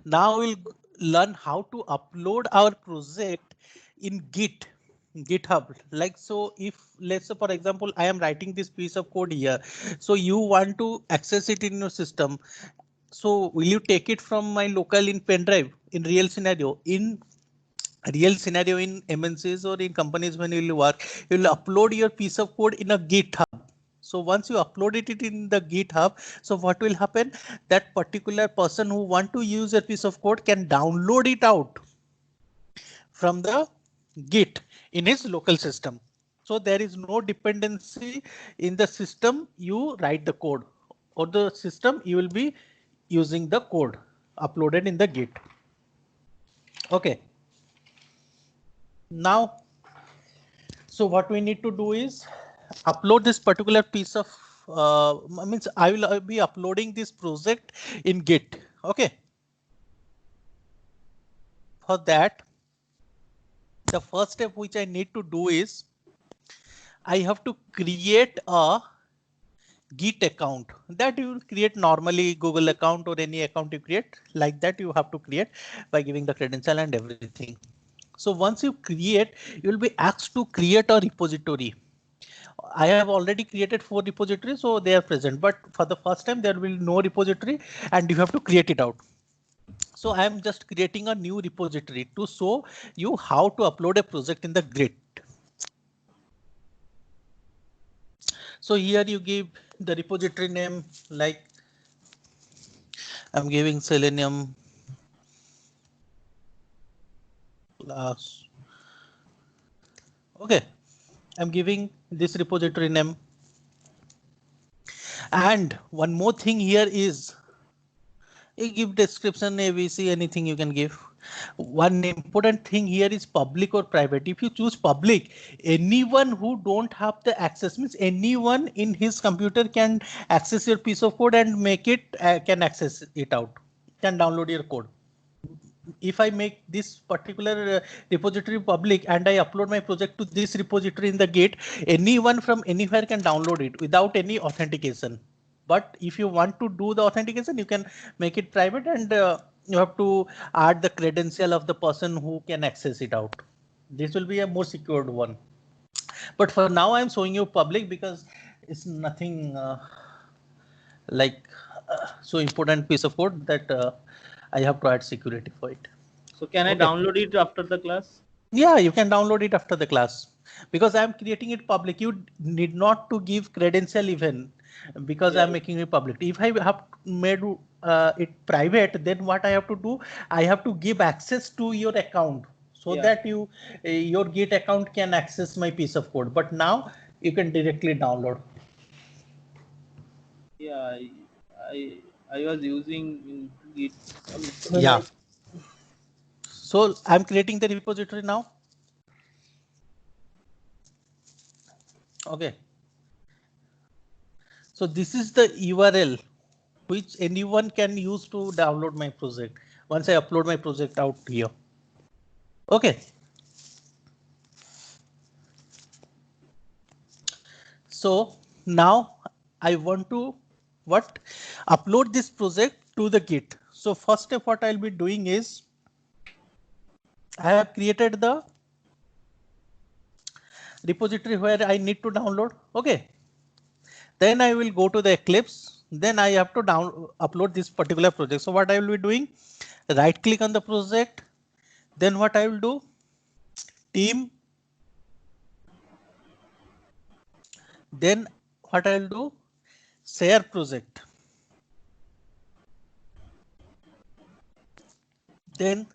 Now we'll learn how to upload our project in GitHub. Like, so if let's say for example, I am writing this piece of code here. So you want to access it in your system. So will you take it from my local in pen drive in real scenario? In real scenario in MNCs or in companies when you will work, you will upload your piece of code in a GitHub. So once you upload it in the GitHub, so what will happen? That particular person who want to use a piece of code can download it out from the Git in his local system. So there is no dependency in the system you write the code, or the system you will be using the code uploaded in the Git. Okay. Now, so what we need to do is upload this particular piece of means I will be uploading this project in Git. Okay. For that, the first step which I need to do is I have to create a Git account that you create normally Google account or any account you create like that you have to create by giving the credential and everything. So once you create, you will be asked to create a repository. I have already created 4 repositories, so they are present, but for the first time there will be no repository and you have to create it out. So I am just creating a new repository to show you how to upload a project in the Git. So here you give the repository name, like I'm giving Selenium class. Okay, I'm giving this repository name. And one more thing here is you give description, ABC, anything you can give. One important thing here is public or private. If you choose public, anyone who don't have the access, means anyone in his computer can access your piece of code and make it, can access it out, can download your code. If I make this particular repository public and I upload my project to this repository in the Git, anyone from anywhere can download it without any authentication. But if you want to do the authentication, you can make it private, and you have to add the credential of the person who can access it out. This will be a more secured one. But for now, I'm showing you public because it's nothing like so important piece of code that I have to add security for it. So can I download it after the class? Yeah, you can download it after the class because I'm creating it public. You need not to give credential even because I'm making it public. If I have made it private, then what I have to do? I have to give access to your account so that you your Git account can access my piece of code. But now you can directly download. Yeah, I was using in Git. Yeah. So I'm creating the repository now. Okay. So this is the URL which anyone can use to download my project once I upload my project out here. Okay. So now I want to upload this project to the Git. So first step what I'll be doing is I have created the repository where I need to download. Okay. Then I will go to the Eclipse. Then I have to upload this particular project. So what I will be doing, right click on the project. Then what I will do, team. Then what I will do, share project. Then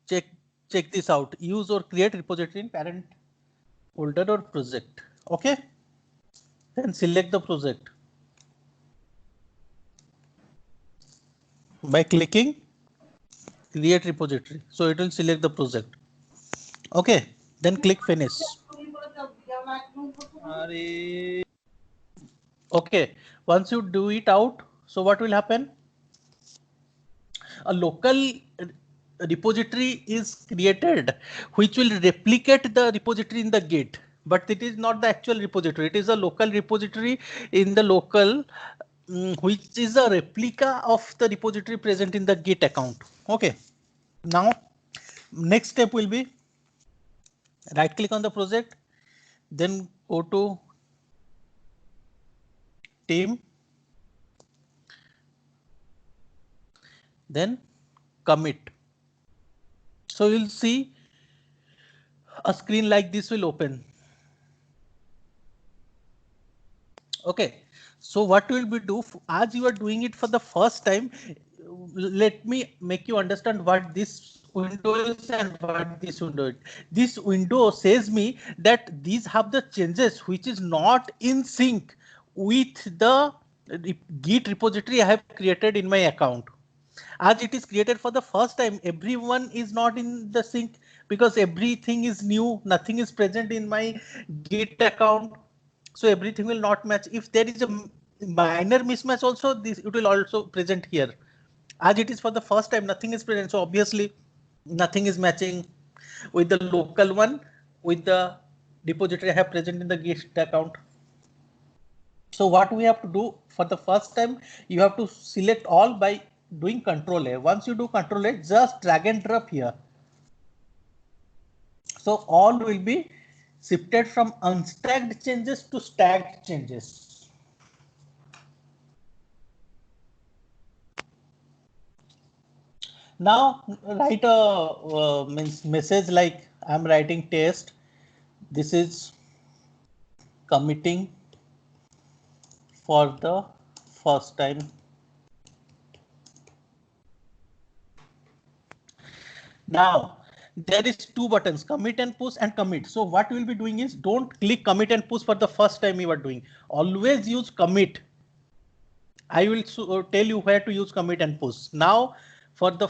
check this out, use or create repository in parent folder or project. Okay. Then select the project by clicking create repository. So it will select the project. Okay. Then click finish. Okay. Once you do it out, so what will happen? A local repository is created which will replicate the repository in the Git, but it is not the actual repository. It is a local repository in the local which is a replica of the repository present in the Git account. Okay. Now, next step will be right click on the project, then go to team, then commit. So you'll see a screen like this will open. Okay. So what will we do as you are doing it for the first time? Let me make you understand what this window is and what this window is. This window says me that these have the changes which is not in sync with the Git repository I have created in my account. As it is created for the first time, everyone is not in the sync because everything is new, nothing is present in my Git account. So everything will not match. If there is a minor mismatch also, this it will also present here. As it is for the first time, nothing is present. So obviously nothing is matching with the local one with the repository I have present in the Git account. So what we have to do for the first time, you have to select all by doing Control A. Once you do Control A, just drag and drop here. So all will be shifted from unstacked changes to stacked changes. Now write a message like I'm writing test. This is committing for the first time. Now there is two buttons, commit and push and commit. So what we will be doing is don't click commit and push for the first time you are doing. Always use commit. I will tell you where to use commit and push. Now for the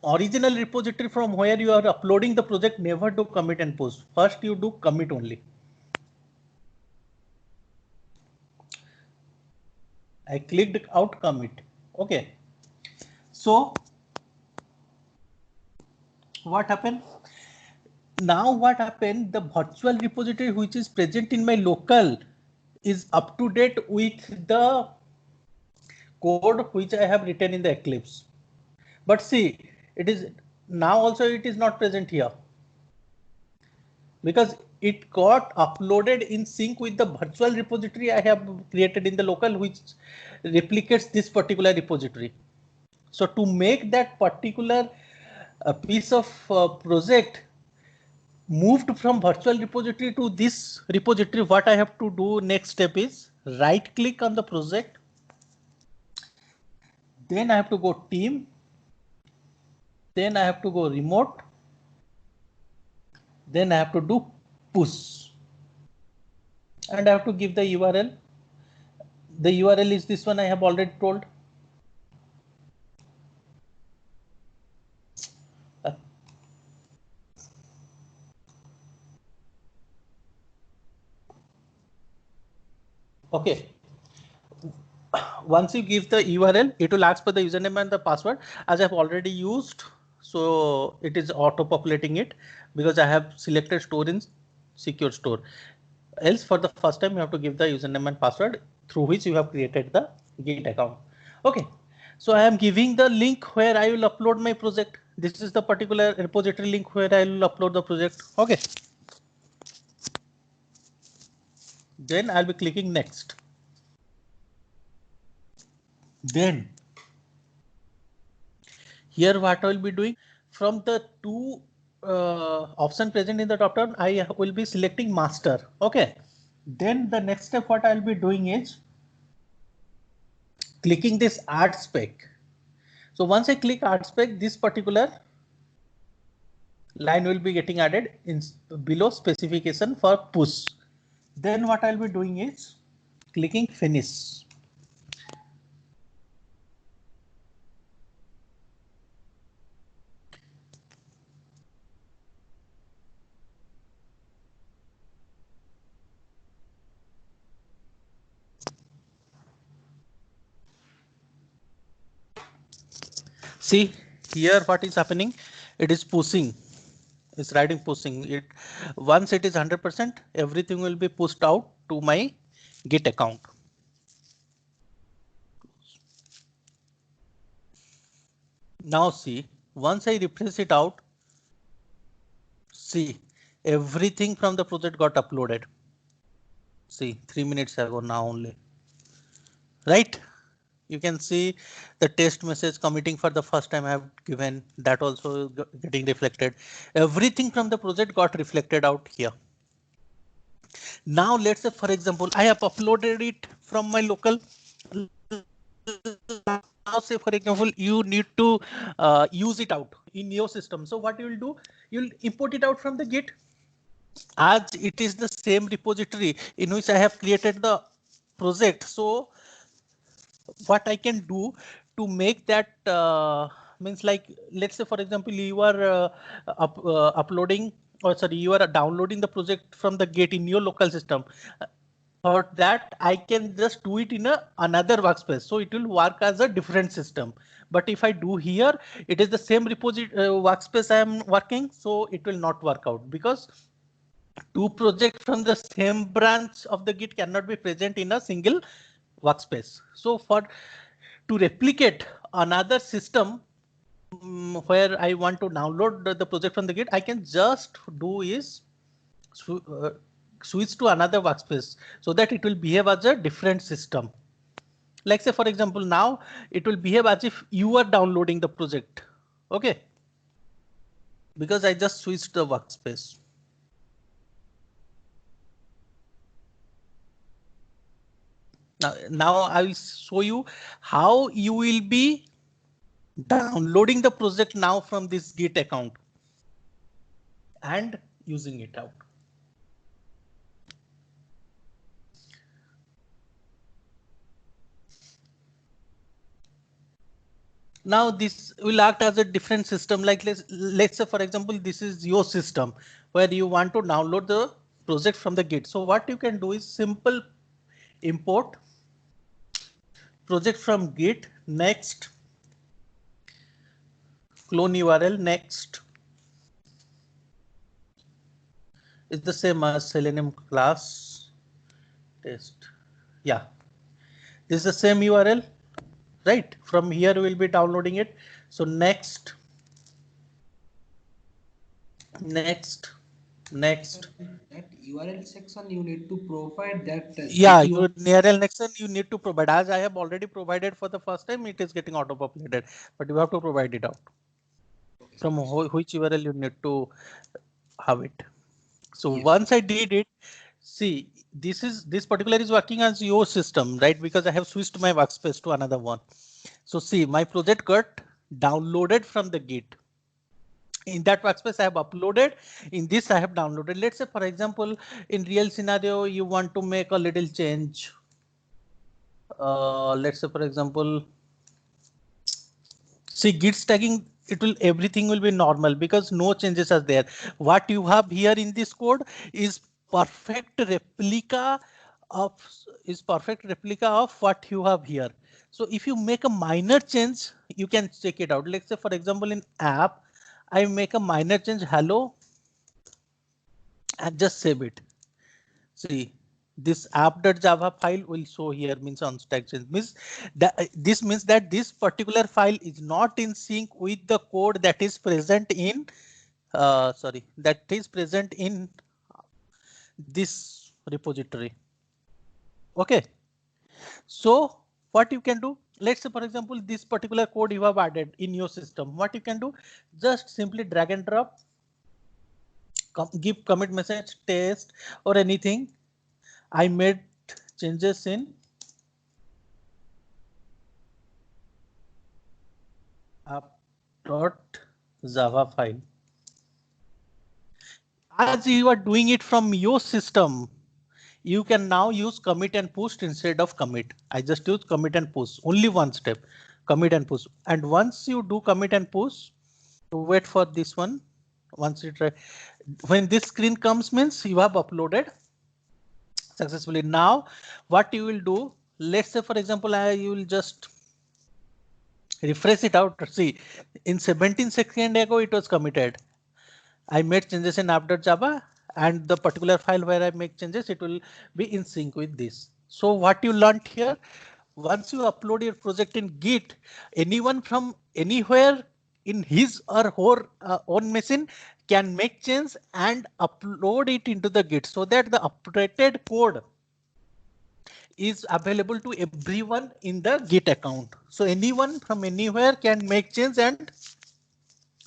original repository from where you are uploading the project, never do commit and push. First you do commit only. I clicked out commit. Okay. So what happened? Now what happened? The virtual repository which is present in my local is up to date with the code which I have written in the Eclipse. But see, it is now also it is not present here because it got uploaded in sync with the virtual repository I have created in the local, which replicates this particular repository. So to make that particular piece of project moved from virtual repository to this repository, what I have to do next step is right click on the project. Then I have to go team. Then I have to go remote. Then I have to do push. And I have to give the URL. The URL is this one I have already told. Okay. Once you give the URL, it will ask for the username and the password as I've already used. So it is auto populating it because I have selected store in secure store. Else for the first time you have to give the username and password through which you have created the Git account. Okay. So I am giving the link where I will upload my project. This is the particular repository link where I will upload the project. Okay. Then I'll be clicking next. Then here what I will be doing from the two option present in the drop down, I will be selecting master. Okay. Then the next step what I'll be doing is clicking this add spec. So once I click add spec, this particular line will be getting added in below specification for push. Then what I'll be doing is clicking finish. See here what is happening? It is pushing. It's writing pushing it. Once it is 100%, everything will be pushed out to my Git account. Now see, once I refresh it out, see, everything from the project got uploaded. See, 3 minutes ago now only. Right? You can see the test message committing for the first time I have given, that also getting reflected. Everything from the project got reflected out here. Now let's say, for example, I have uploaded it from my local. Now say, for example, you need to use it out in your system. So what you will do, you'll import it out from the Git, as it is the same repository in which I have created the project. So what I can do to make that means, like, let's say, for example, you are uploading, or sorry, you are downloading the project from the Git in your local system. For that, I can just do it in another workspace. So it will work as a different system. But if I do here, it is the same repository workspace I am working. So it will not work out, because two projects from the same branch of the Git cannot be present in a single workspace. So for to replicate another system where I want to download the project from the Git, I can just do is switch to another workspace so that it will behave as a different system. Like say, for example, now it will behave as if you are downloading the project. Okay. Because I just switched the workspace. Now I will show you how you will be downloading the project now from this Git account and using it out. Now this will act as a different system. Like let's say, for example, this is your system where you want to download the project from the Git. So what you can do is simple import project from Git, next clone URL, next is the same as Selenium class test. Yeah, this is the same URL, right? From here we will be downloading it. So next. That URL section you need to provide that. Yeah, your URL section you need to provide. As I have already provided for the first time, it is getting auto populated, but you have to provide it out. Okay. From which URL you need to have it. So yes. Once I did it, see, this particular is working as your system, right? Because I have switched my workspace to another one. So see, my project got downloaded from the Git. In that workspace I have uploaded, in this I have downloaded. Let's say, for example, in real scenario, you want to make a little change. Let's say, for example, see, Git tagging, everything will be normal because no changes are there. What you have here in this code is perfect replica of what you have here. So if you make a minor change, you can check it out. Let's say, for example, in app, I make a minor change, hello, and just save it. See, this app.java file will show here, means on stack change, means that this means that this particular file is not in sync with the code that is present in this repository. Okay, so what you can do, let's say, for example, this particular code you have added in your system. What you can do, just simply drag and drop, give commit message, test, or anything. I made changes in app.java file. As you are doing it from your system, you can now use commit and push instead of commit. I just use commit and push, only one step, commit and push. And once you do commit and push, wait for this one. Once you try, when this screen comes, means you have uploaded successfully. Now what you will do, let's say, for example, you will just refresh it out. See, in 17 seconds ago it was committed. I made changes in app.java, and the particular file where I make changes, it will be in sync with this. So what you learned here, once you upload your project in Git, anyone from anywhere in his or her own machine can make change and upload it into the Git, so that the updated code is available to everyone in the Git account. So anyone from anywhere can make change and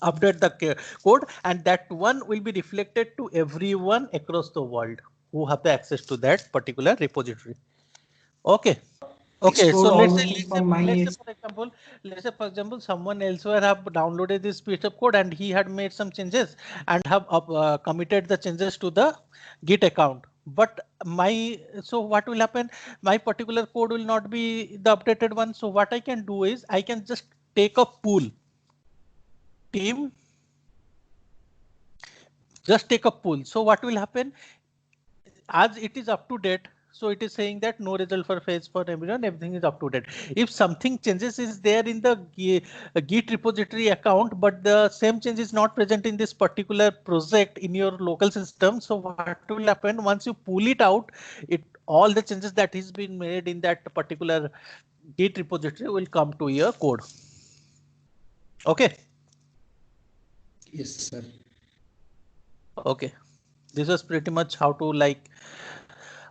update the code, and that one will be reflected to everyone across the world who have the access to that particular repository. Okay. Okay, so Explored all let's the say, things from my let's say for example, someone elsewhere have downloaded this piece of code and he had made some changes and have committed the changes to the Git account. But so what will happen? My particular code will not be the updated one. So what I can do is I can just take a pool. Team, just take a pool. So what will happen? As it is up to date, so it is saying that no result for phase for everyone, everything is up to date. If something changes is there in the Git repository account, but the same change is not present in this particular project in your local system, so what will happen once you pull it out, all the changes that is been made in that particular Git repository will come to your code. Okay. Yes, sir. Okay. This was pretty much how to like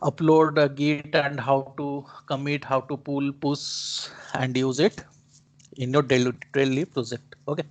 upload a Git and how to commit, how to pull, push and use it in your daily project. Okay.